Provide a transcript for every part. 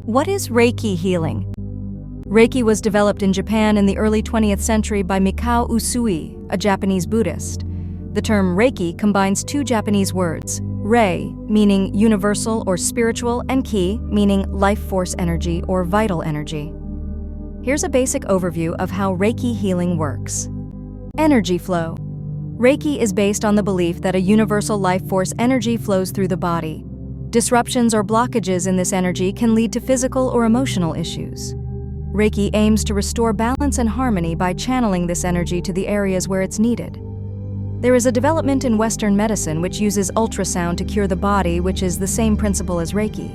What is Reiki healing? Reiki was developed in Japan in the early 20th century by Mikao Usui, a Japanese Buddhist. The term Reiki combines two Japanese words, rei, meaning universal or spiritual, and ki, meaning life force energy or vital energy. Here's a basic overview of how Reiki healing works. Energy flow. Reiki is based on the belief that a universal life force energy flows through the body. Disruptions or blockages in this energy can lead to physical or emotional issues. Reiki aims to restore balance and harmony by channeling this energy to the areas where it's needed. There is a development in Western medicine which uses ultrasound to cure the body, which is the same principle as Reiki.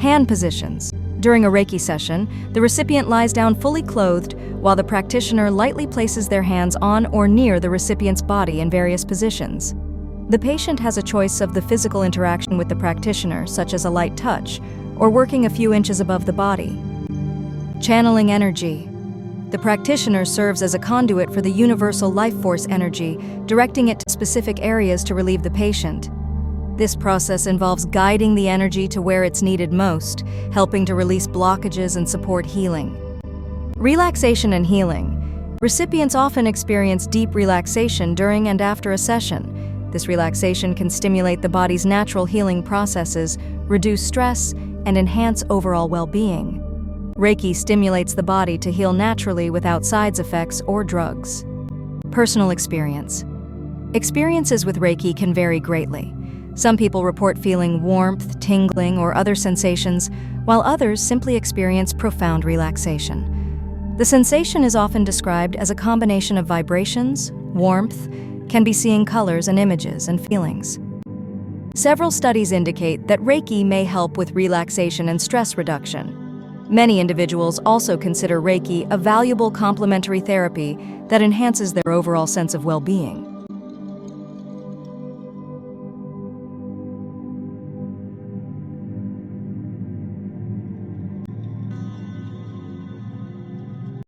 Hand positions. During a Reiki session, the recipient lies down fully clothed while the practitioner lightly places their hands on or near the recipient's body in various positions. The patient has a choice of the physical interaction with the practitioner, such as a light touch, or working a few inches above the body. Channeling energy. The practitioner serves as a conduit for the universal life force energy, directing it to specific areas to relieve the patient. This process involves guiding the energy to where it's needed most, helping to release blockages and support healing. Relaxation and healing. Recipients often experience deep relaxation during and after a session. This relaxation can stimulate the body's natural healing processes, reduce stress, and enhance overall well-being. Reiki stimulates the body to heal naturally without side effects or drugs. Personal experience. Experiences with Reiki can vary greatly. Some people report feeling warmth, tingling, or other sensations, while others simply experience profound relaxation. The sensation is often described as a combination of vibrations, warmth, can be seeing colors and images and feelings. Several studies indicate that Reiki may help with relaxation and stress reduction. Many individuals also consider Reiki a valuable complementary therapy that enhances their overall sense of well-being.